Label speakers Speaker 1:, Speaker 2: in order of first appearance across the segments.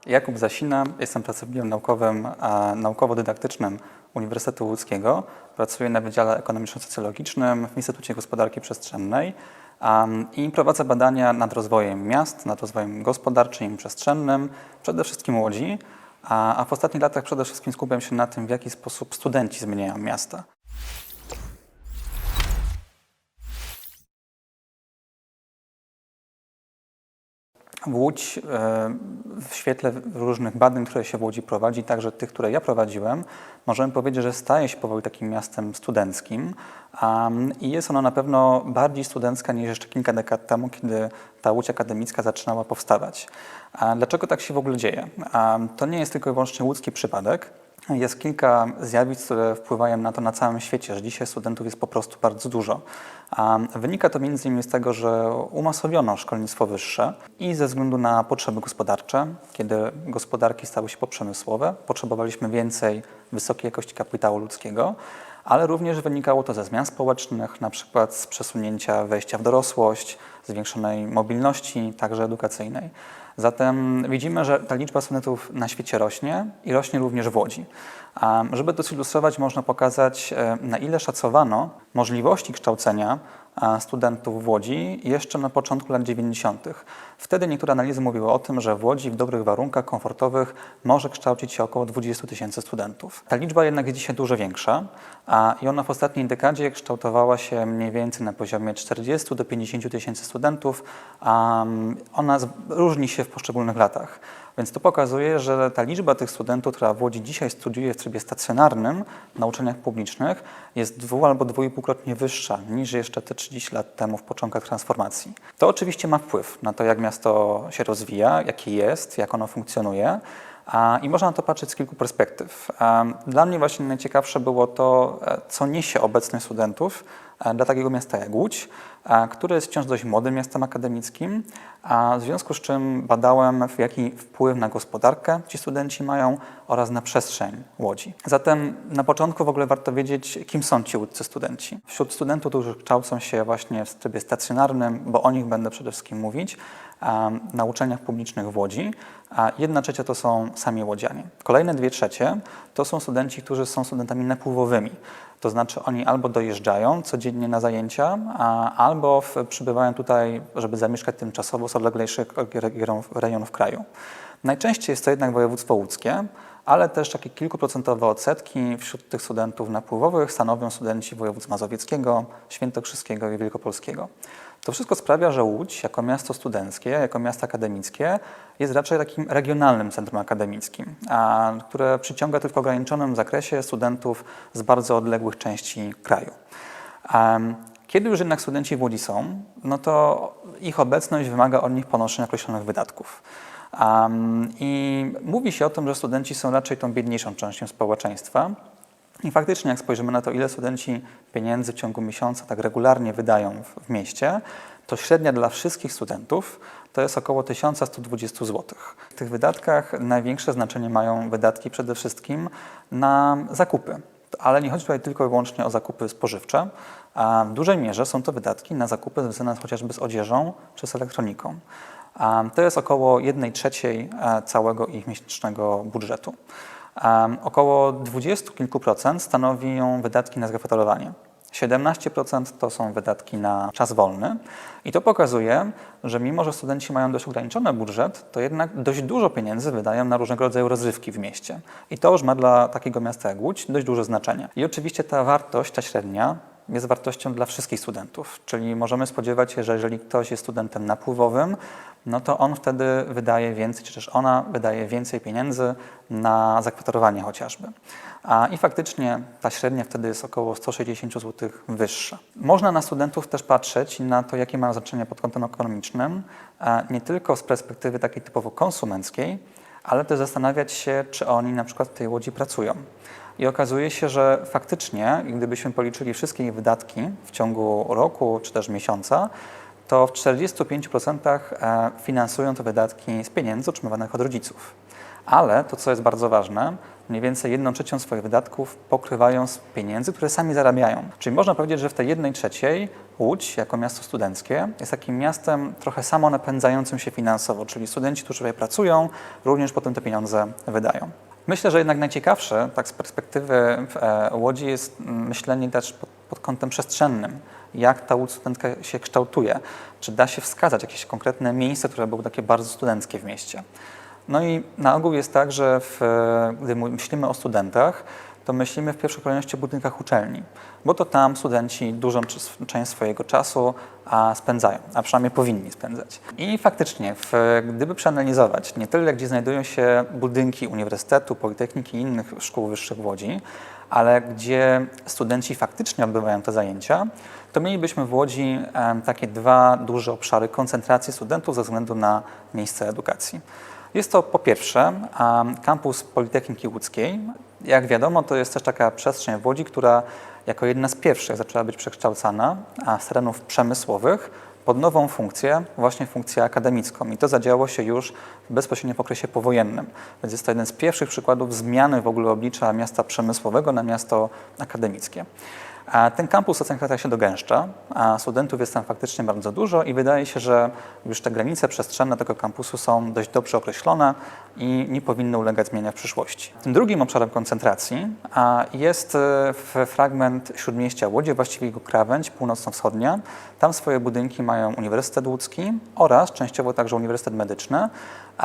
Speaker 1: Jakub Zasina, jestem pracownikiem naukowym, naukowo-dydaktycznym Uniwersytetu Łódzkiego. Pracuję na Wydziale Ekonomiczno-Socjologicznym w Instytucie Gospodarki Przestrzennej i prowadzę badania nad rozwojem miast, nad rozwojem gospodarczym i przestrzennym, przede wszystkim Łodzi, a w ostatnich latach przede wszystkim skupiam się na tym, w jaki sposób studenci zmieniają miasta. Łódź w świetle różnych badań, które się w Łodzi prowadzi, także tych, które ja prowadziłem, możemy powiedzieć, że staje się powoli takim miastem studenckim i jest ono na pewno bardziej studencka niż jeszcze kilka dekad temu, kiedy ta Łódź akademicka zaczynała powstawać. Dlaczego tak się w ogóle dzieje? To nie jest tylko i wyłącznie łódzki przypadek. Jest kilka zjawisk, które wpływają na to na całym świecie, że dzisiaj studentów jest po prostu bardzo dużo. Wynika to m.in. z tego, że umasowiono szkolnictwo wyższe i ze względu na potrzeby gospodarcze, kiedy gospodarki stały się poprzemysłowe, potrzebowaliśmy więcej wysokiej jakości kapitału ludzkiego, ale również wynikało to ze zmian społecznych, na przykład z przesunięcia wejścia w dorosłość, zwiększonej mobilności, także edukacyjnej. Zatem widzimy, że ta liczba studentów na świecie rośnie i rośnie również w Łodzi. Żeby to zilustrować, można pokazać, na ile szacowano możliwości kształcenia studentów w Łodzi jeszcze na początku lat 90. Wtedy niektóre analizy mówiły o tym, że w Łodzi w dobrych warunkach komfortowych może kształcić się około 20 000 studentów. Ta liczba jednak jest dzisiaj dużo większa i ona w ostatniej dekadzie kształtowała się mniej więcej na poziomie 40 do 50 tysięcy studentów. Ona różni się w poszczególnych latach. Więc to pokazuje, że ta liczba tych studentów, która w Łodzi dzisiaj studiuje w trybie stacjonarnym na uczelniach publicznych, jest albo 2,5-krotnie wyższa niż jeszcze te 30 lat temu w początkach transformacji. To oczywiście ma wpływ na to, jak miasto się rozwija, jakie jest, jak ono funkcjonuje. I można na to patrzeć z kilku perspektyw. Dla mnie właśnie najciekawsze było to, co niesie obecność studentów dla takiego miasta jak Łódź, które jest wciąż dość młodym miastem akademickim, w związku z czym badałem, jaki wpływ na gospodarkę ci studenci mają oraz na przestrzeń Łodzi. Zatem na początku w ogóle warto wiedzieć, kim są ci łódzcy studenci. Wśród studentów, którzy kształcą się właśnie w trybie stacjonarnym, bo o nich będę przede wszystkim mówić, na uczelniach publicznych w Łodzi, a 1/3 to są sami łodzianie. Kolejne 2/3 to są studenci, którzy są studentami napływowymi. To znaczy oni albo dojeżdżają codziennie na zajęcia, albo przybywają tutaj, żeby zamieszkać tymczasowo z odleglejszych rejonów kraju. Najczęściej jest to jednak województwo łódzkie, ale też takie kilkuprocentowe odsetki wśród tych studentów napływowych stanowią studenci województw mazowieckiego, świętokrzyskiego i wielkopolskiego. To wszystko sprawia, że Łódź jako miasto studenckie, jako miasto akademickie jest raczej takim regionalnym centrum akademickim, które przyciąga tylko w ograniczonym zakresie studentów z bardzo odległych części kraju. Kiedy już jednak studenci w Łodzi są, no to ich obecność wymaga od nich ponoszenia określonych wydatków. I mówi się o tym, że studenci są raczej tą biedniejszą częścią społeczeństwa. I faktycznie, jak spojrzymy na to, ile studenci pieniędzy w ciągu miesiąca tak regularnie wydają w mieście, to średnia dla wszystkich studentów to jest około 1120 zł. W tych wydatkach największe znaczenie mają wydatki przede wszystkim na zakupy. Ale nie chodzi tutaj tylko i wyłącznie o zakupy spożywcze, a w dużej mierze są to wydatki na zakupy związane chociażby z odzieżą czy z elektroniką. To jest około 1/3 całego ich miesięcznego budżetu. Około 20 kilku procent stanowią wydatki na zakwaterowanie. 17% to są wydatki na czas wolny i to pokazuje, że mimo, że studenci mają dość ograniczony budżet, to jednak dość dużo pieniędzy wydają na różnego rodzaju rozrywki w mieście. I to już ma dla takiego miasta jak Łódź dość duże znaczenie. I oczywiście ta wartość, ta średnia, jest wartością dla wszystkich studentów, czyli możemy spodziewać się, że jeżeli ktoś jest studentem napływowym, no to on wtedy wydaje więcej, czy też ona wydaje więcej pieniędzy na zakwaterowanie chociażby. I faktycznie ta średnia wtedy jest około 160 zł wyższa. Można na studentów też patrzeć na to, jakie mają znaczenie pod kątem ekonomicznym, nie tylko z perspektywy takiej typowo konsumenckiej, ale też zastanawiać się, czy oni na przykład w tej Łodzi pracują. I okazuje się, że faktycznie, gdybyśmy policzyli wszystkie ich wydatki w ciągu roku czy też miesiąca, to w 45% finansują te wydatki z pieniędzy otrzymywanych od rodziców. ale to, co jest bardzo ważne, mniej więcej 1/3 swoich wydatków pokrywają z pieniędzy, które sami zarabiają. Czyli można powiedzieć, że w tej 1/3 Łódź, jako miasto studenckie, jest takim miastem trochę samonapędzającym się finansowo, czyli studenci, którzy tutaj pracują, również potem te pieniądze wydają. Myślę, że jednak najciekawsze, tak z perspektywy Łodzi, jest myślenie też pod kątem przestrzennym. Jak ta Łódź studencka się kształtuje? Czy da się wskazać jakieś konkretne miejsce, które były takie bardzo studenckie w mieście? No i na ogół jest tak, że gdy myślimy o studentach, to myślimy w pierwszej kolejności o budynkach uczelni, bo to tam studenci dużą część swojego czasu spędzają, a przynajmniej powinni spędzać. I faktycznie, gdyby przeanalizować nie tyle, gdzie znajdują się budynki uniwersytetu, politechniki i innych szkół wyższych w Łodzi, ale gdzie studenci faktycznie odbywają te zajęcia, to mielibyśmy w Łodzi takie dwa duże obszary koncentracji studentów ze względu na miejsce edukacji. Jest to po pierwsze kampus Politechniki Łódzkiej. Jak wiadomo, to jest też taka przestrzeń w Łodzi, która jako jedna z pierwszych zaczęła być przekształcana z terenów przemysłowych pod nową funkcję, właśnie funkcję akademicką. I to zadziało się już bezpośrednio w okresie powojennym. Więc jest to jeden z pierwszych przykładów zmiany w ogóle oblicza miasta przemysłowego na miasto akademickie. Ten kampus zakręca się dogęszcza, a studentów jest tam faktycznie bardzo dużo i wydaje się, że już te granice przestrzenne tego kampusu są dość dobrze określone i nie powinny ulegać zmianie w przyszłości. Tym drugim obszarem koncentracji jest fragment śródmieścia Łodzi, właściwie jego krawędź północno-wschodnia. Tam swoje budynki mają Uniwersytet Łódzki oraz częściowo także Uniwersytet Medyczny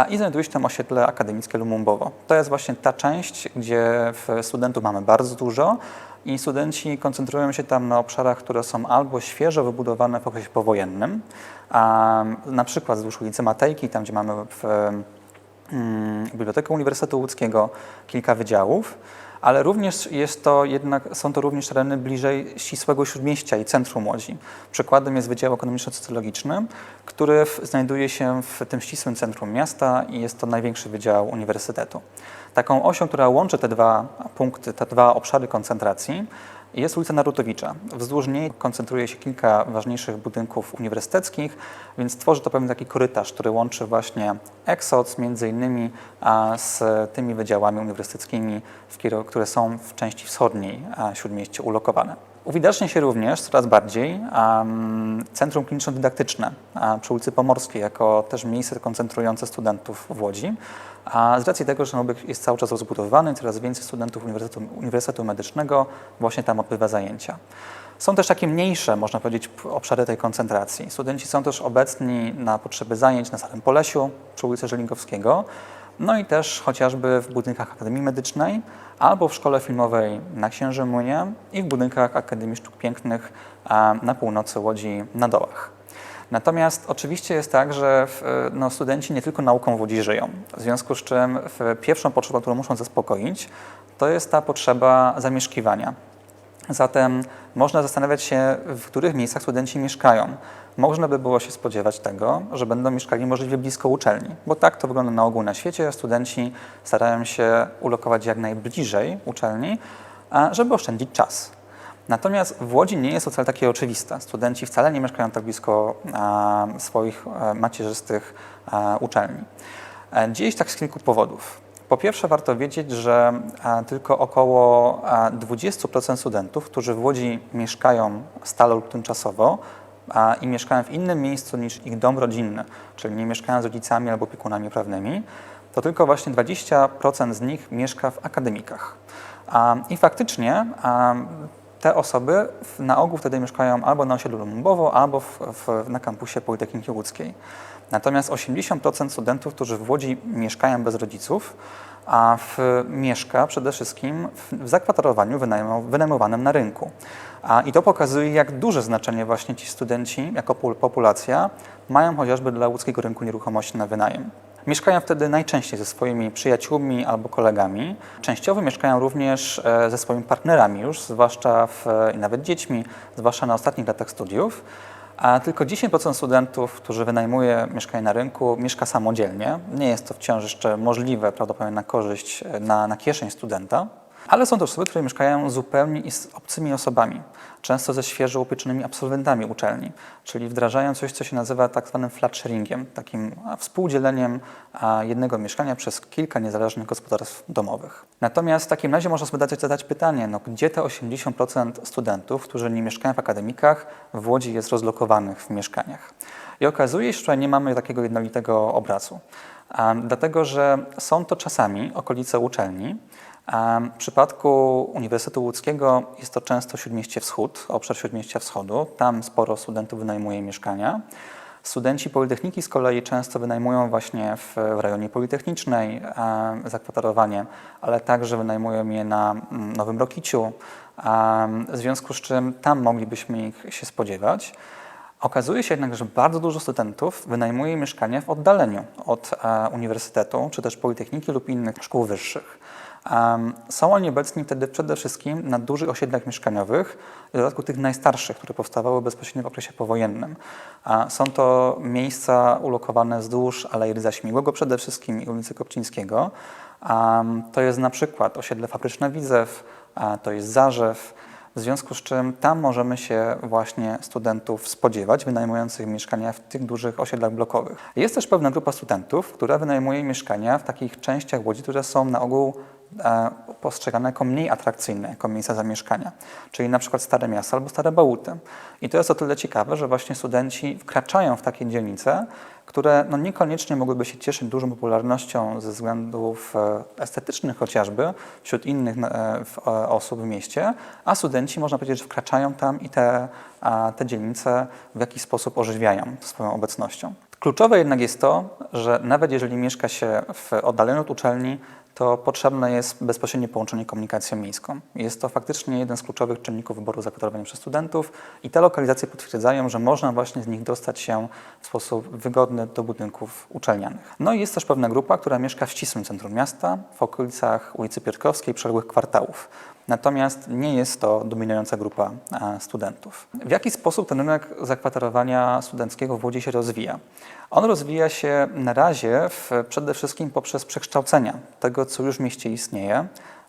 Speaker 1: i znajduje się tam osiedle akademickie Lumumbowo. To jest właśnie ta część, gdzie studentów mamy bardzo dużo, i studenci koncentrują się tam na obszarach, które są albo świeżo wybudowane w okresie powojennym, na przykład wzdłuż ulicy Matejki, tam gdzie mamy Bibliotekę Uniwersytetu Łódzkiego, kilka wydziałów, ale również są to również tereny bliżej ścisłego śródmieścia i centrum Łodzi. Przykładem jest Wydział Ekonomiczno-Socjologiczny, który znajduje się w tym ścisłym centrum miasta i jest to największy wydział uniwersytetu. Taką osią, która łączy te dwa punkty, te dwa obszary koncentracji, jest ulica Narutowicza. Wzdłuż niej koncentruje się kilka ważniejszych budynków uniwersyteckich, więc tworzy to pewien taki korytarz, który łączy właśnie EXOC między innymi z tymi wydziałami uniwersyteckimi, które są w części wschodniej śródmieścia ulokowane. Uwidacznia się również coraz bardziej Centrum Kliniczno-Dydaktyczne przy ulicy Pomorskiej, jako też miejsce koncentrujące studentów w Łodzi. A z racji tego, że obiekt jest cały czas rozbudowywany, coraz więcej studentów Uniwersytetu Medycznego właśnie tam odbywa zajęcia. Są też takie mniejsze, można powiedzieć, obszary tej koncentracji. Studenci są też obecni na potrzeby zajęć na Starym Polesiu przy ulicy Żelingowskiego, no i też chociażby w budynkach Akademii Medycznej albo w Szkole Filmowej na Księżym Młynie i w budynkach Akademii Sztuk Pięknych na północy Łodzi na Dołach. Natomiast oczywiście jest tak, że studenci nie tylko nauką w Łodzi żyją, w związku z czym pierwszą potrzebą, którą muszą zaspokoić, to jest ta potrzeba zamieszkiwania. Zatem można zastanawiać się, w których miejscach studenci mieszkają. Można by było się spodziewać tego, że będą mieszkali możliwie blisko uczelni, bo tak to wygląda na ogół na świecie. Studenci starają się ulokować jak najbliżej uczelni, żeby oszczędzić czas. Natomiast w Łodzi nie jest to wcale takie oczywiste. Studenci wcale nie mieszkają tak blisko swoich macierzystych uczelni. Dzieje się tak z kilku powodów. Po pierwsze warto wiedzieć, że tylko około 20% studentów, którzy w Łodzi mieszkają stale lub tymczasowo i mieszkają w innym miejscu niż ich dom rodzinny, czyli nie mieszkają z rodzicami albo opiekunami prawnymi, to tylko właśnie 20% z nich mieszka w akademikach. I faktycznie te osoby na ogół wtedy mieszkają albo na osiedlu Lumumbowo, albo na kampusie Politechniki Łódzkiej. Natomiast 80% studentów, którzy w Łodzi mieszkają bez rodziców, mieszka przede wszystkim w zakwaterowaniu wynajmowanym na rynku. I to pokazuje, jak duże znaczenie właśnie ci studenci jako populacja mają chociażby dla łódzkiego rynku nieruchomości na wynajem. Mieszkają wtedy najczęściej ze swoimi przyjaciółmi albo kolegami. Częściowo mieszkają również ze swoimi partnerami już, zwłaszcza nawet dziećmi, zwłaszcza na ostatnich latach studiów. A tylko 10% studentów, którzy wynajmuje mieszkanie na rynku, mieszka samodzielnie. Nie jest to wciąż jeszcze możliwe, prawdopodobnie na korzyść, na kieszeń studenta. Ale są też osoby, które mieszkają zupełnie z obcymi osobami, często ze świeżo upieczonymi absolwentami uczelni, czyli wdrażają coś, co się nazywa tak zwanym flat sharingiem, takim współdzieleniem jednego mieszkania przez kilka niezależnych gospodarstw domowych. Natomiast w takim razie można sobie zadać pytanie, gdzie te 80% studentów, którzy nie mieszkają w akademikach, w Łodzi jest rozlokowanych w mieszkaniach. I okazuje się, że nie mamy takiego jednolitego obrazu, dlatego że są to czasami okolice uczelni. W przypadku Uniwersytetu Łódzkiego jest to często Śródmieście Wschód, obszar Śródmieścia Wschodu. Tam sporo studentów wynajmuje mieszkania. Studenci Politechniki z kolei często wynajmują właśnie w rejonie Politechnicznej zakwaterowanie, ale także wynajmują je na Nowym Rokiciu, w związku z czym tam moglibyśmy ich się spodziewać. Okazuje się jednak, że bardzo dużo studentów wynajmuje mieszkania w oddaleniu od uniwersytetu, czy też Politechniki lub innych szkół wyższych. Są oni obecni wtedy przede wszystkim na dużych osiedlach mieszkaniowych, w dodatku tych najstarszych, które powstawały bezpośrednio w okresie powojennym. Są to miejsca ulokowane wzdłuż Alei Rydza Śmigłego przede wszystkim i ulicy Kopcińskiego. To jest na przykład osiedle Fabryczne Widzew, to jest Zarzew, w związku z czym tam możemy się właśnie studentów spodziewać, wynajmujących mieszkania w tych dużych osiedlach blokowych. Jest też pewna grupa studentów, która wynajmuje mieszkania w takich częściach Łodzi, które są na ogół postrzegane jako mniej atrakcyjne, jako miejsca zamieszkania, czyli na przykład Stare Miasto albo Stare Bałuty. I to jest o tyle ciekawe, że właśnie studenci wkraczają w takie dzielnice, które niekoniecznie mogłyby się cieszyć dużą popularnością ze względów estetycznych chociażby wśród innych osób w mieście, a studenci, można powiedzieć, że wkraczają tam i te dzielnice w jakiś sposób ożywiają swoją obecnością. Kluczowe jednak jest to, że nawet jeżeli mieszka się w oddaleniu od uczelni, to potrzebne jest bezpośrednie połączenie komunikacją miejską. Jest to faktycznie jeden z kluczowych czynników wyboru zakwaterowania przez studentów i te lokalizacje potwierdzają, że można właśnie z nich dostać się w sposób wygodny do budynków uczelnianych. No i jest też pewna grupa, która mieszka w ścisłym centrum miasta, w okolicach ulicy Piotrkowskiej, przyległych kwartałów. Natomiast nie jest to dominująca grupa studentów. W jaki sposób ten rynek zakwaterowania studenckiego w Łodzi się rozwija? On rozwija się na razie przede wszystkim poprzez przekształcenia tego, co już w mieście istnieje,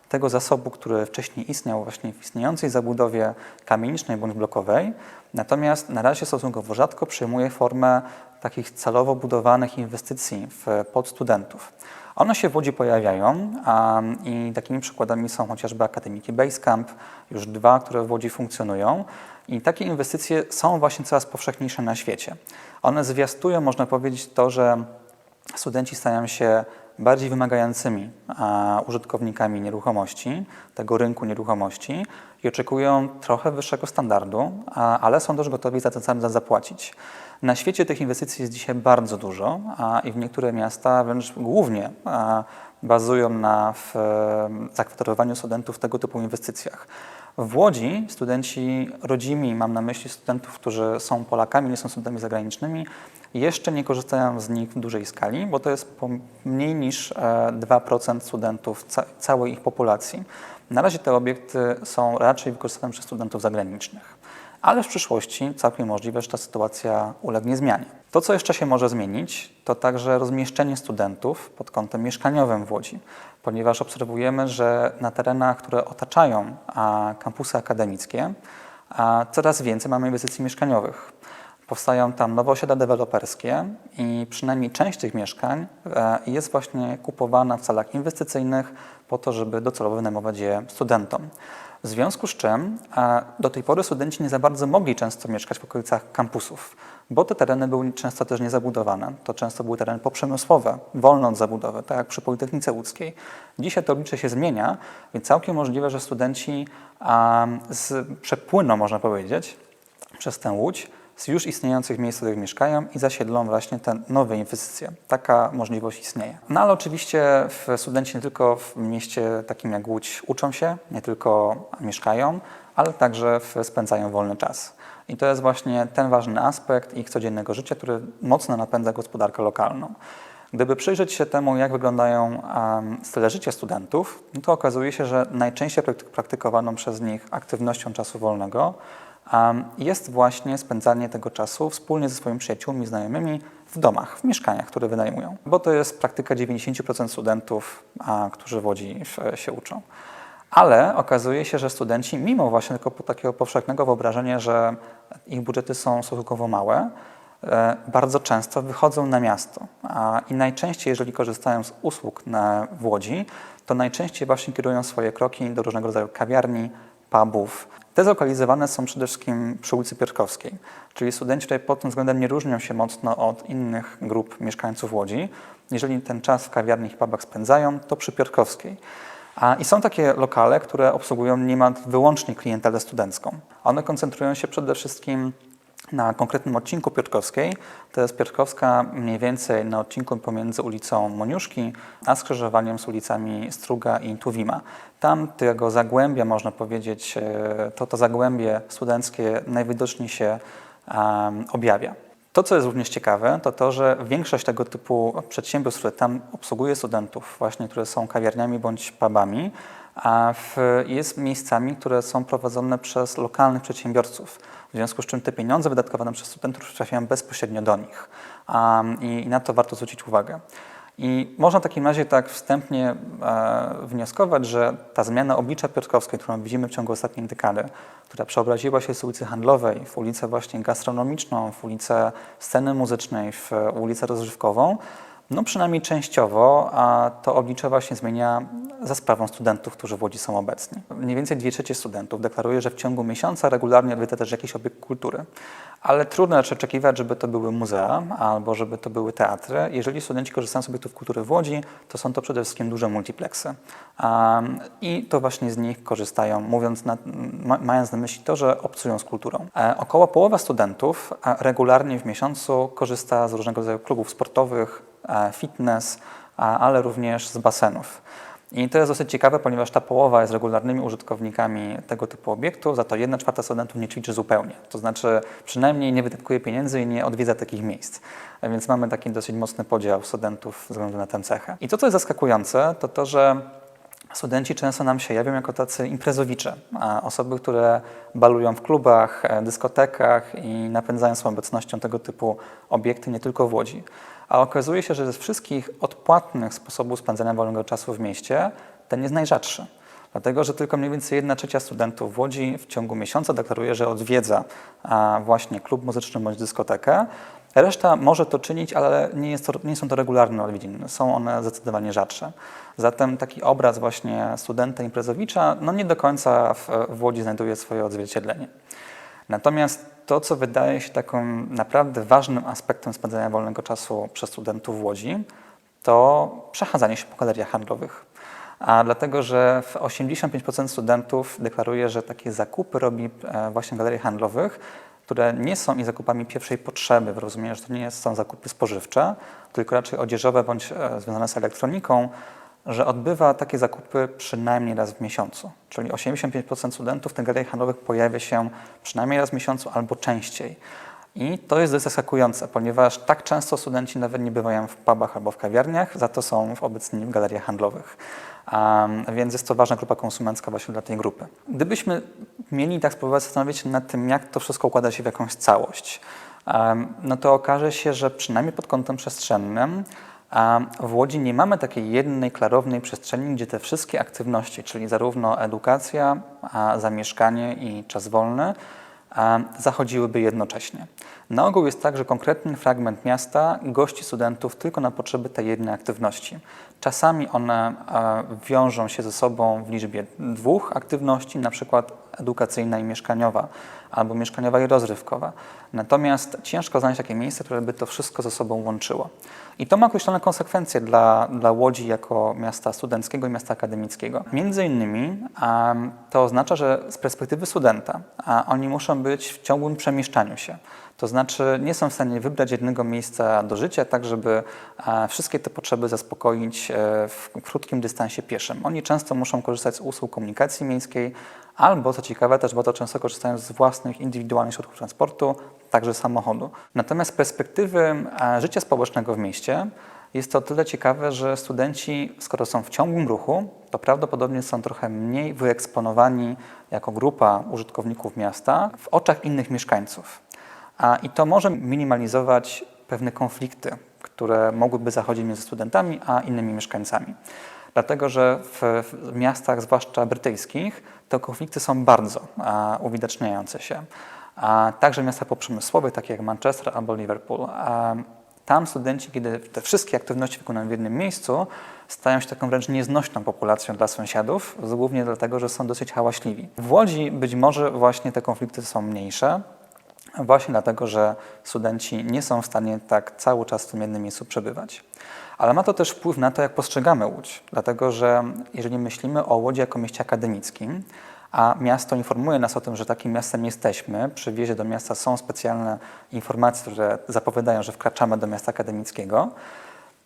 Speaker 1: tego zasobu, który wcześniej istniał właśnie w istniejącej zabudowie kamienicznej bądź blokowej, natomiast na razie stosunkowo rzadko przyjmuje formę takich celowo budowanych inwestycji pod studentów. One się w Łodzi pojawiają i takimi przykładami są chociażby Akademiki Basecamp, już 2, które w Łodzi funkcjonują. I takie inwestycje są właśnie coraz powszechniejsze na świecie. One zwiastują, można powiedzieć, to, że studenci stają się bardziej wymagającymi użytkownikami nieruchomości, tego rynku nieruchomości i oczekują trochę wyższego standardu, ale są też gotowi za ten standard zapłacić. Na świecie tych inwestycji jest dzisiaj bardzo dużo i w niektóre miasta wręcz głównie bazują na zakwaterowaniu studentów w tego typu inwestycjach. W Łodzi studenci rodzimi, mam na myśli studentów, którzy są Polakami, nie są studentami zagranicznymi, jeszcze nie korzystają z nich w dużej skali, bo to jest mniej niż 2% studentów całej ich populacji. Na razie te obiekty są raczej wykorzystywane przez studentów zagranicznych. Ale w przyszłości całkiem możliwe, że ta sytuacja ulegnie zmianie. To, co jeszcze się może zmienić, to także rozmieszczenie studentów pod kątem mieszkaniowym w Łodzi, ponieważ obserwujemy, że na terenach, które otaczają kampusy akademickie, coraz więcej mamy inwestycji mieszkaniowych. Powstają tam nowe osiedla deweloperskie i przynajmniej część tych mieszkań jest właśnie kupowana w celach inwestycyjnych po to, żeby docelowo wynajmować je studentom. W związku z czym do tej pory studenci nie za bardzo mogli często mieszkać w okolicach kampusów, bo te tereny były często też niezabudowane. To często były tereny poprzemysłowe, wolne od zabudowy, tak jak przy Politechnice Łódzkiej. Dzisiaj to oblicze się zmienia, więc całkiem możliwe, że studenci przepłyną, można powiedzieć, przez tę Łódź z już istniejących miejsc, w których mieszkają i zasiedlą właśnie te nowe inwestycje. Taka możliwość istnieje. No ale oczywiście studenci nie tylko w mieście takim jak Łódź uczą się, nie tylko mieszkają, ale także spędzają wolny czas. I to jest właśnie ten ważny aspekt ich codziennego życia, który mocno napędza gospodarkę lokalną. Gdyby przyjrzeć się temu, jak wyglądają style życia studentów, to okazuje się, że najczęściej praktykowaną przez nich aktywnością czasu wolnego jest właśnie spędzanie tego czasu wspólnie ze swoimi przyjaciółmi, znajomymi w domach, w mieszkaniach, które wynajmują. Bo to jest praktyka 90% studentów, którzy w Łodzi się uczą. Ale okazuje się, że studenci, mimo właśnie takiego powszechnego wyobrażenia, że ich budżety są stosunkowo małe, bardzo często wychodzą na miasto. I najczęściej, jeżeli korzystają z usług w Łodzi, to najczęściej właśnie kierują swoje kroki do różnego rodzaju kawiarni, pubów. Te zlokalizowane są przede wszystkim przy ulicy Piotrkowskiej, czyli studenci tutaj pod tym względem nie różnią się mocno od innych grup mieszkańców Łodzi. Jeżeli ten czas w kawiarniach i pubach spędzają, to przy Piotrkowskiej. I są takie lokale, które obsługują niemal wyłącznie klientelę studencką. One koncentrują się przede wszystkim na konkretnym odcinku Piotrkowskiej. To jest Piotrkowska mniej więcej na odcinku pomiędzy ulicą Moniuszki, a skrzyżowaniem z ulicami Struga i Tuwima. Tam tego zagłębia, można powiedzieć, to zagłębie studenckie najwidoczniej się objawia. To, co jest również ciekawe, to to, że większość tego typu przedsiębiorstw, które tam obsługuje studentów, właśnie które są kawiarniami bądź pubami, jest miejscami, które są prowadzone przez lokalnych przedsiębiorców. W związku z czym te pieniądze wydatkowane przez studentów trafiają bezpośrednio do nich. I na to warto zwrócić uwagę. I można w takim razie tak wstępnie wnioskować, że ta zmiana oblicza piotrkowskiej, którą widzimy w ciągu ostatniej dekady, która przeobraziła się z ulicy Handlowej w ulicę właśnie gastronomiczną, w ulicę sceny muzycznej, w ulicę rozrywkową, no przynajmniej częściowo, a to oblicze właśnie zmienia za sprawą studentów, którzy w Łodzi są obecni. Mniej więcej 2/3 studentów deklaruje, że w ciągu miesiąca regularnie odwiedza też jakiś obiekt kultury. Ale trudno raczej oczekiwać, żeby to były muzea albo żeby to były teatry. Jeżeli studenci korzystają z obiektów kultury w Łodzi, to są to przede wszystkim duże multiplexy. I to właśnie z nich korzystają, mając na myśli to, że obcują z kulturą. Około połowa studentów regularnie w miesiącu korzysta z różnego rodzaju klubów sportowych, fitness, ale również z basenów. I to jest dosyć ciekawe, ponieważ ta połowa jest regularnymi użytkownikami tego typu obiektów, za to 1/4 studentów nie ćwiczy zupełnie. To znaczy przynajmniej nie wydatkuje pieniędzy i nie odwiedza takich miejsc. A więc mamy taki dosyć mocny podział studentów ze względu na tę cechę. I to, co jest zaskakujące, to to, że studenci często nam się jawią jako tacy imprezowicze, osoby, które balują w klubach, dyskotekach i napędzają swoją obecnością tego typu obiekty nie tylko w Łodzi. A okazuje się, że ze wszystkich odpłatnych sposobów spędzania wolnego czasu w mieście ten jest najrzadszy. Dlatego, że tylko mniej więcej 1/3 studentów w Łodzi w ciągu miesiąca deklaruje, że odwiedza właśnie klub muzyczny bądź dyskotekę. Reszta może to czynić, ale nie są to regularne odwiedziny, są one zdecydowanie rzadsze. Zatem taki obraz właśnie studenta imprezowicza nie do końca w Łodzi znajduje swoje odzwierciedlenie. Natomiast to, co wydaje się takim naprawdę ważnym aspektem spędzania wolnego czasu przez studentów w Łodzi, to przechadzanie się po galeriach handlowych. Dlatego, że 85% studentów deklaruje, że takie zakupy robi właśnie w galeriach handlowych, które nie są zakupami pierwszej potrzeby, w rozumieniu, że to nie są zakupy spożywcze, tylko raczej odzieżowe bądź związane z elektroniką, że odbywa takie zakupy przynajmniej raz w miesiącu. Czyli 85% studentów w tych galeriach handlowych pojawia się przynajmniej raz w miesiącu albo częściej. I to jest dość zaskakujące, ponieważ tak często studenci nawet nie bywają w pubach albo w kawiarniach, za to są obecni w galeriach handlowych. Więc jest to ważna grupa konsumencka właśnie dla tej grupy. Gdybyśmy mieli tak spróbować zastanowić się nad tym, jak to wszystko układa się w jakąś całość, to okaże się, że przynajmniej pod kątem przestrzennym w Łodzi nie mamy takiej jednej, klarownej przestrzeni, gdzie te wszystkie aktywności, czyli zarówno edukacja, zamieszkanie i czas wolny, zachodziłyby jednocześnie. Na ogół jest tak, że konkretny fragment miasta gości studentów tylko na potrzeby tej jednej aktywności. Czasami one wiążą się ze sobą w liczbie 2 aktywności, na przykład edukacyjna i mieszkaniowa, albo mieszkaniowa i rozrywkowa. Natomiast ciężko znaleźć takie miejsce, które by to wszystko ze sobą łączyło. I to ma określone konsekwencje dla Łodzi jako miasta studenckiego i miasta akademickiego. Między innymi to oznacza, że z perspektywy studenta oni muszą być w ciągłym przemieszczaniu się. To znaczy nie są w stanie wybrać jednego miejsca do życia, tak żeby wszystkie te potrzeby zaspokoić w krótkim dystansie pieszym. Oni często muszą korzystać z usług komunikacji miejskiej albo, co ciekawe, też bardzo często korzystają z własnych indywidualnych środków transportu, także samochodu. Natomiast z perspektywy życia społecznego w mieście jest to o tyle ciekawe, że studenci, skoro są w ciągłym ruchu, to prawdopodobnie są trochę mniej wyeksponowani jako grupa użytkowników miasta w oczach innych mieszkańców. I to może minimalizować pewne konflikty, które mogłyby zachodzić między studentami a innymi mieszkańcami. Dlatego, że w miastach, zwłaszcza brytyjskich, te konflikty są bardzo uwidaczniające się. A także miasta poprzemysłowe, takie jak Manchester albo Liverpool. Tam studenci, kiedy te wszystkie aktywności wykonują w jednym miejscu, stają się taką wręcz nieznośną populacją dla sąsiadów, głównie dlatego, że są dosyć hałaśliwi. W Łodzi być może właśnie te konflikty są mniejsze, właśnie dlatego, że studenci nie są w stanie tak cały czas w tym jednym miejscu przebywać. Ale ma to też wpływ na to, jak postrzegamy Łódź, dlatego że jeżeli myślimy o Łodzi jako mieście akademickim, a miasto informuje nas o tym, że takim miastem jesteśmy, przy wjeździe do miasta są specjalne informacje, które zapowiadają, że wkraczamy do miasta akademickiego,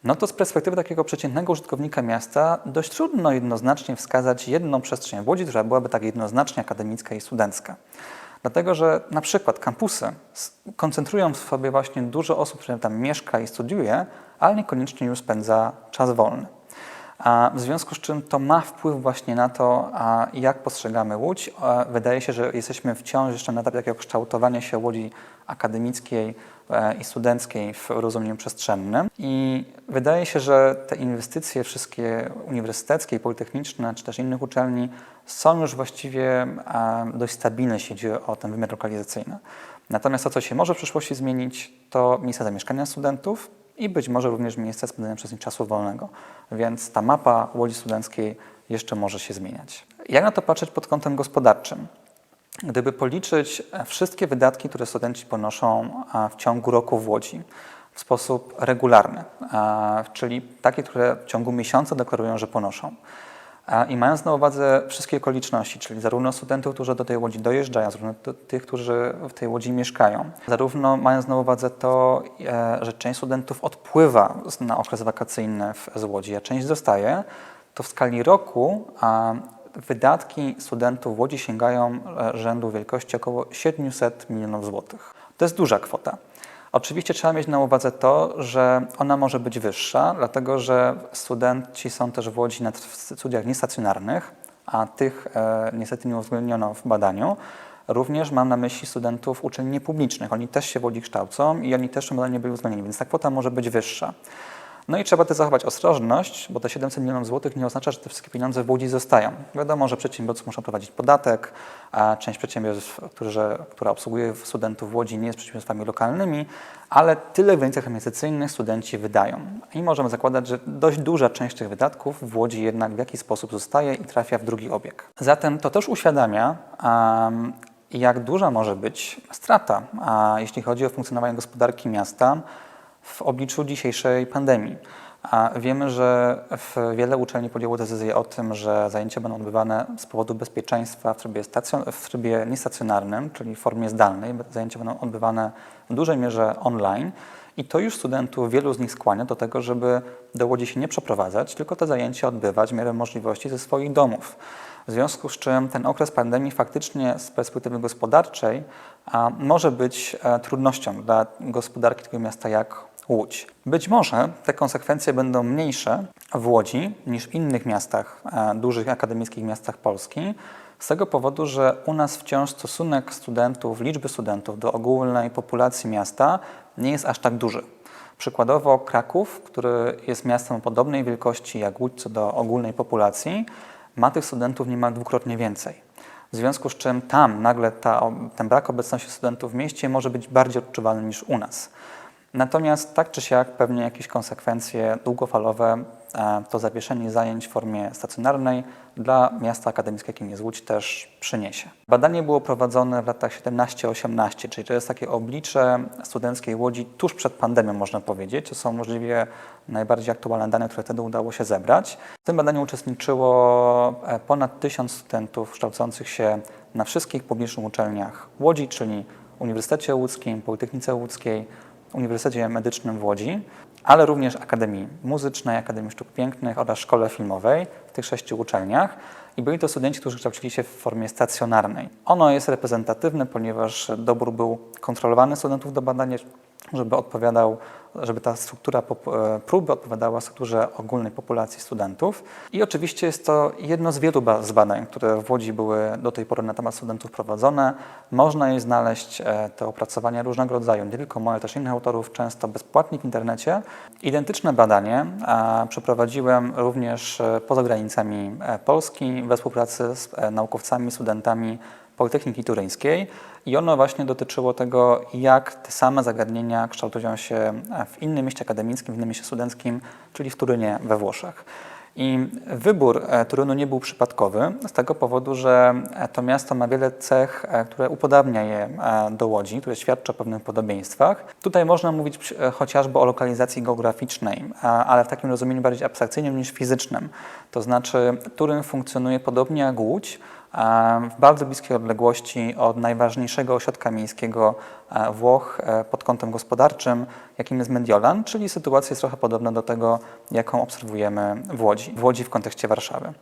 Speaker 1: no to z perspektywy takiego przeciętnego użytkownika miasta dość trudno jednoznacznie wskazać jedną przestrzeń w Łodzi, która byłaby tak jednoznacznie akademicka i studencka. Dlatego, że na przykład kampusy koncentrują w sobie właśnie dużo osób, które tam mieszka i studiuje, ale niekoniecznie już spędza czas wolny. A w związku z czym to ma wpływ właśnie na to, jak postrzegamy Łódź. Wydaje się, że jesteśmy wciąż jeszcze na etapie takiego kształtowania się Łodzi akademickiej i studenckiej w rozumieniu przestrzennym. I wydaje się, że te inwestycje wszystkie uniwersyteckie, politechniczne czy też innych uczelni są już właściwie dość stabilne, jeśli chodzi o ten wymiar lokalizacyjny. Natomiast to, co się może w przyszłości zmienić, to miejsca zamieszkania studentów i być może również miejsca spędzania przez nich czasu wolnego. Więc ta mapa Łodzi studenckiej jeszcze może się zmieniać. Jak na to patrzeć pod kątem gospodarczym? Gdyby policzyć wszystkie wydatki, które studenci ponoszą w ciągu roku w Łodzi w sposób regularny, czyli takie, które w ciągu miesiąca deklarują, że ponoszą, i mając na uwadze wszystkie okoliczności, czyli zarówno studentów, którzy do tej Łodzi dojeżdżają, zarówno tych, którzy w tej Łodzi mieszkają, zarówno mając na uwadze to, że część studentów odpływa na okres wakacyjny z Łodzi, a część zostaje, to w skali roku wydatki studentów w Łodzi sięgają rzędu wielkości około 700 milionów złotych. To jest duża kwota. Oczywiście trzeba mieć na uwadze to, że ona może być wyższa, dlatego że studenci są też w Łodzi na studiach niestacjonarnych, a tych niestety nie uwzględniono w badaniu. Również mam na myśli studentów uczelni niepublicznych. Oni też się w Łodzi kształcą i oni też w tym badaniu byli uwzględnieni, więc ta kwota może być wyższa. No i trzeba też zachować ostrożność, bo te 700 milionów złotych nie oznacza, że te wszystkie pieniądze w Łodzi zostają. Wiadomo, że przedsiębiorcy muszą prowadzić podatek, a część przedsiębiorstw, która obsługuje studentów w Łodzi, nie jest przedsiębiorstwami lokalnymi, ale tyle w granicach inwestycyjnych studenci wydają. I możemy zakładać, że dość duża część tych wydatków w Łodzi jednak w jakiś sposób zostaje i trafia w drugi obieg. Zatem to też uświadamia, jak duża może być strata, jeśli chodzi o funkcjonowanie gospodarki miasta w obliczu dzisiejszej pandemii. A wiemy, że wiele uczelni podjęło decyzję o tym, że zajęcia będą odbywane z powodu bezpieczeństwa w trybie niestacjonarnym, czyli w formie zdalnej. Zajęcia będą odbywane w dużej mierze online i to już studentów, wielu z nich skłania do tego, żeby do Łodzi się nie przeprowadzać, tylko te zajęcia odbywać w miarę możliwości ze swoich domów. W związku z czym ten okres pandemii faktycznie z perspektywy gospodarczej może być trudnością dla gospodarki takiego miasta jak Łódź. Być może te konsekwencje będą mniejsze w Łodzi niż w innych miastach, dużych akademickich miastach Polski, z tego powodu, że u nas wciąż stosunek studentów, liczby studentów do ogólnej populacji miasta nie jest aż tak duży. Przykładowo Kraków, który jest miastem o podobnej wielkości jak Łódź co do ogólnej populacji, ma tych studentów niemal dwukrotnie więcej. W związku z czym tam nagle ten brak obecności studentów w mieście może być bardziej odczuwalny niż u nas. Natomiast tak czy siak pewnie jakieś konsekwencje długofalowe to zawieszenie zajęć w formie stacjonarnej dla miasta akademickiego, jakim jest Łódź, też przyniesie. Badanie było prowadzone w latach 17-18, czyli to jest takie oblicze studenckiej Łodzi tuż przed pandemią, można powiedzieć. To są możliwie najbardziej aktualne dane, które wtedy udało się zebrać. W tym badaniu uczestniczyło ponad 1000 studentów kształcących się na wszystkich publicznych uczelniach Łodzi, czyli Uniwersytecie Łódzkim, Politechnice Łódzkiej, Uniwersytecie Medycznym w Łodzi, ale również Akademii Muzycznej, Akademii Sztuk Pięknych oraz Szkole Filmowej w tych 6 uczelniach. I byli to studenci, którzy kształcili się w formie stacjonarnej. Ono jest reprezentatywne, ponieważ dobór był kontrolowany studentów do badania, żeby ta struktura próby odpowiadała strukturze ogólnej populacji studentów. I oczywiście jest to jedno z wielu badań, które w Łodzi były do tej pory na temat studentów prowadzone. Można je znaleźć, te opracowania różnego rodzaju, nie tylko moje, też innych autorów, często bezpłatnie w internecie. Identyczne badanie przeprowadziłem również poza granicami Polski we współpracy z naukowcami, studentami Politechniki Turyńskiej i ono właśnie dotyczyło tego, jak te same zagadnienia kształtują się w innym mieście akademickim, w innym mieście studenckim, czyli w Turynie we Włoszech. I wybór Turynu nie był przypadkowy z tego powodu, że to miasto ma wiele cech, które upodabnia je do Łodzi, które świadczą o pewnych podobieństwach. Tutaj można mówić chociażby o lokalizacji geograficznej, ale w takim rozumieniu bardziej abstrakcyjnym niż fizycznym. To znaczy Turyn funkcjonuje podobnie jak Łódź, w bardzo bliskiej odległości od najważniejszego ośrodka miejskiego Włoch pod kątem gospodarczym, jakim jest Mediolan, czyli sytuacja jest trochę podobna do tego, jaką obserwujemy w Łodzi w kontekście Warszawy.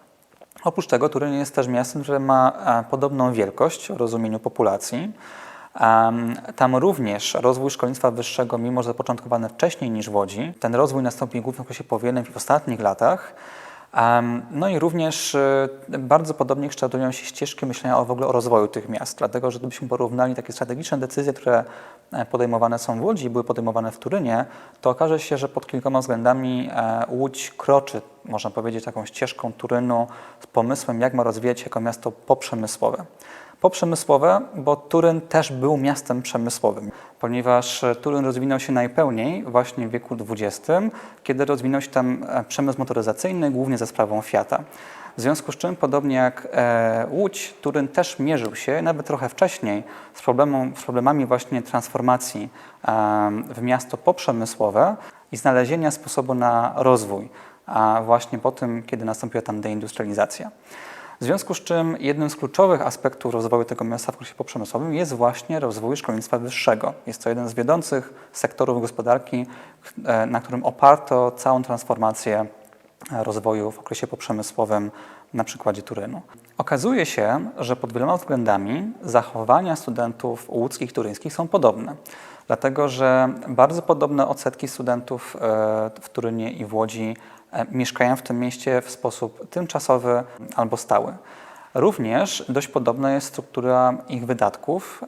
Speaker 1: Oprócz tego Turyn jest też miastem, które ma podobną wielkość w rozumieniu populacji. Tam również rozwój szkolnictwa wyższego, mimo że zapoczątkowany wcześniej niż w Łodzi, ten rozwój nastąpił głównie w okresie powojennym i w ostatnich latach. No i również bardzo podobnie kształtują się ścieżki myślenia w ogóle o rozwoju tych miast, dlatego że gdybyśmy porównali takie strategiczne decyzje, które podejmowane są w Łodzi i były podejmowane w Turynie, to okaże się, że pod kilkoma względami Łódź kroczy, można powiedzieć, taką ścieżką Turynu z pomysłem, jak ma rozwijać się jako miasto poprzemysłowe. Poprzemysłowe, bo Turyn też był miastem przemysłowym, ponieważ Turyn rozwinął się najpełniej właśnie w wieku XX, kiedy rozwinął się tam przemysł motoryzacyjny, głównie za sprawą Fiata. W związku z czym, podobnie jak Łódź, Turyn też mierzył się, nawet trochę wcześniej, z problemami właśnie transformacji w miasto poprzemysłowe i znalezienia sposobu na rozwój, a właśnie po tym, kiedy nastąpiła tam deindustrializacja. W związku z czym jednym z kluczowych aspektów rozwoju tego miasta w okresie poprzemysłowym jest właśnie rozwój szkolnictwa wyższego. Jest to jeden z wiodących sektorów gospodarki, na którym oparto całą transformację rozwoju w okresie poprzemysłowym na przykładzie Turynu. Okazuje się, że pod wieloma względami zachowania studentów łódzkich i turyńskich są podobne. Dlatego, że bardzo podobne odsetki studentów w Turynie i w Łodzi mieszkają w tym mieście w sposób tymczasowy albo stały. Również dość podobna jest struktura ich wydatków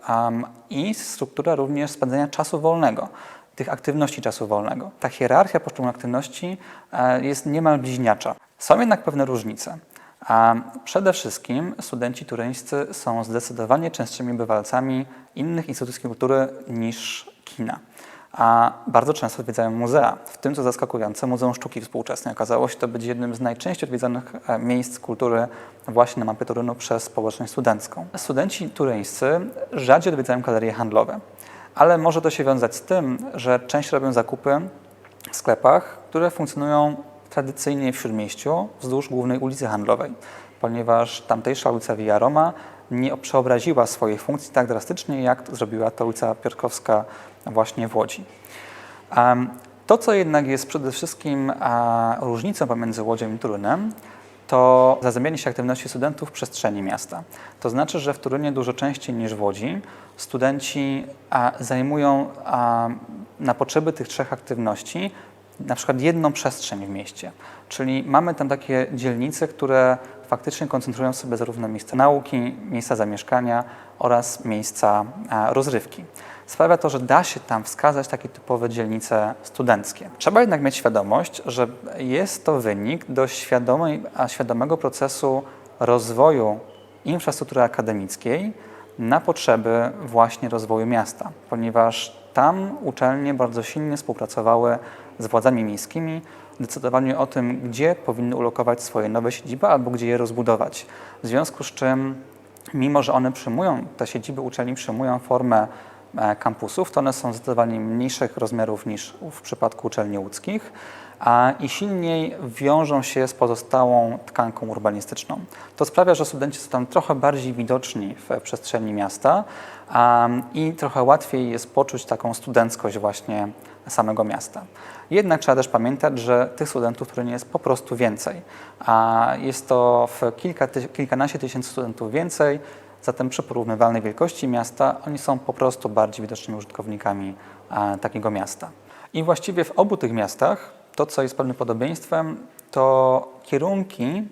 Speaker 1: i struktura również spędzania czasu wolnego, tych aktywności czasu wolnego. Ta hierarchia poszczególnych aktywności jest niemal bliźniacza. Są jednak pewne różnice. Przede wszystkim studenci turyńscy są zdecydowanie częstszymi bywalcami innych instytucji kultury niż kina. A bardzo często odwiedzają muzea. W tym, co zaskakujące, Muzeum Sztuki Współczesnej okazało się to być jednym z najczęściej odwiedzanych miejsc kultury właśnie na mapie Turynu przez społeczność studencką. Studenci turyńscy rzadziej odwiedzają galerie handlowe, ale może to się wiązać z tym, że część robią zakupy w sklepach, które funkcjonują tradycyjnie w Śródmieściu wzdłuż głównej ulicy handlowej, ponieważ tamtejsza ulica Via Roma nie przeobraziła swojej funkcji tak drastycznie, jak zrobiła to ulica Piotrkowska właśnie w Łodzi. To, co jednak jest przede wszystkim różnicą pomiędzy Łodzią i Turynem, to zazębianie się aktywności studentów w przestrzeni miasta. To znaczy, że w Turynie dużo częściej niż w Łodzi studenci zajmują na potrzeby tych trzech aktywności na przykład jedną przestrzeń w mieście. Czyli mamy tam takie dzielnice, które faktycznie koncentrują sobie zarówno miejsca nauki, miejsca zamieszkania oraz miejsca rozrywki. Sprawia to, że da się tam wskazać takie typowe dzielnice studenckie. Trzeba jednak mieć świadomość, że jest to wynik dość świadomego procesu rozwoju infrastruktury akademickiej na potrzeby właśnie rozwoju miasta, ponieważ tam uczelnie bardzo silnie współpracowały z władzami miejskimi, decydowaniu o tym, gdzie powinny ulokować swoje nowe siedziby albo gdzie je rozbudować. W związku z czym, mimo że te siedziby uczelni przyjmują formę kampusów, to one są zdecydowanie mniejszych rozmiarów niż w przypadku uczelni łódzkich i silniej wiążą się z pozostałą tkanką urbanistyczną. To sprawia, że studenci są tam trochę bardziej widoczni w przestrzeni miasta i trochę łatwiej jest poczuć taką studenckość właśnie samego miasta. Jednak trzeba też pamiętać, że tych studentów w Turynie jest po prostu więcej. Jest to kilkanaście tysięcy studentów więcej, zatem przy porównywalnej wielkości miasta oni są po prostu bardziej widocznymi użytkownikami takiego miasta. I właściwie w obu tych miastach to, co jest pewnym podobieństwem, to kierunki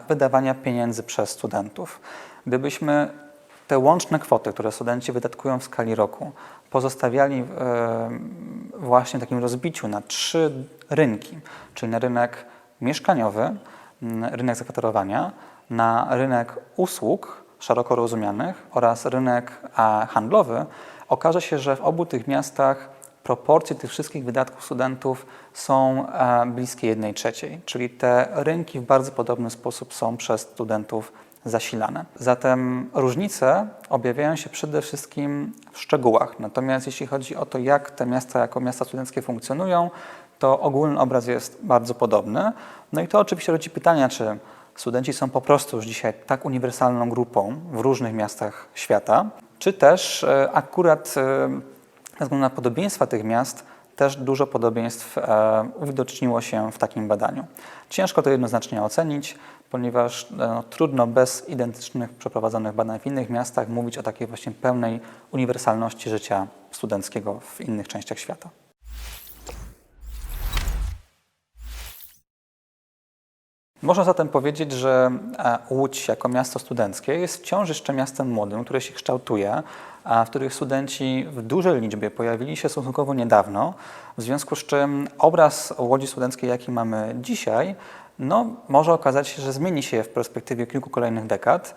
Speaker 1: wydawania pieniędzy przez studentów. Gdybyśmy te łączne kwoty, które studenci wydatkują w skali roku, pozostawiali właśnie w takim rozbiciu na 3 rynki, czyli na rynek mieszkaniowy, rynek zakwaterowania, na rynek usług szeroko rozumianych oraz rynek handlowy, okaże się, że w obu tych miastach proporcje tych wszystkich wydatków studentów są bliskie 1/3, czyli te rynki w bardzo podobny sposób są przez studentów zasilane. Zatem różnice objawiają się przede wszystkim w szczegółach. Natomiast jeśli chodzi o to, jak te miasta jako miasta studenckie funkcjonują, to ogólny obraz jest bardzo podobny. No i to oczywiście rodzi pytania, czy studenci są po prostu już dzisiaj tak uniwersalną grupą w różnych miastach świata, czy też akurat ze względu na podobieństwa tych miast też dużo podobieństw uwidoczniło się w takim badaniu. Ciężko to jednoznacznie ocenić, ponieważ trudno bez identycznych przeprowadzonych badań w innych miastach mówić o takiej właśnie pełnej uniwersalności życia studenckiego w innych częściach świata. Można zatem powiedzieć, że Łódź jako miasto studenckie jest wciąż jeszcze miastem młodym, które się kształtuje, a w których studenci w dużej liczbie pojawili się stosunkowo niedawno, w związku z czym obraz Łodzi studenckiej, jaki mamy dzisiaj, może okazać się, że zmieni się w perspektywie kilku kolejnych dekad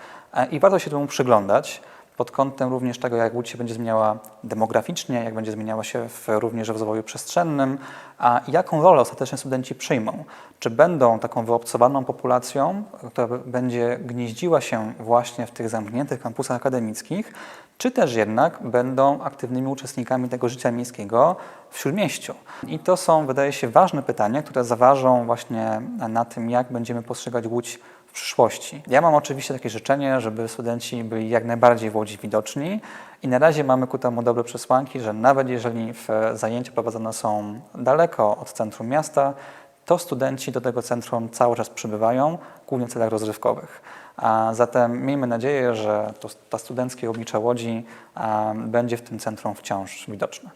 Speaker 1: i warto się temu przyglądać pod kątem również tego, jak Łódź się będzie zmieniała demograficznie, jak będzie zmieniała się również w rozwoju przestrzennym, a jaką rolę ostatecznie studenci przyjmą. Czy będą taką wyobcowaną populacją, która będzie gnieździła się właśnie w tych zamkniętych kampusach akademickich, czy też jednak będą aktywnymi uczestnikami tego życia miejskiego w Śródmieściu. I to są, wydaje się, ważne pytania, które zaważą właśnie na tym, jak będziemy postrzegać Łódź w przyszłości. Ja mam oczywiście takie życzenie, żeby studenci byli jak najbardziej w Łodzi widoczni i na razie mamy ku temu dobre przesłanki, że nawet jeżeli zajęcia prowadzone są daleko od centrum miasta, to studenci do tego centrum cały czas przybywają, głównie w celach rozrywkowych. A zatem miejmy nadzieję, że ta studenckie oblicze Łodzi będzie w tym centrum wciąż widoczne.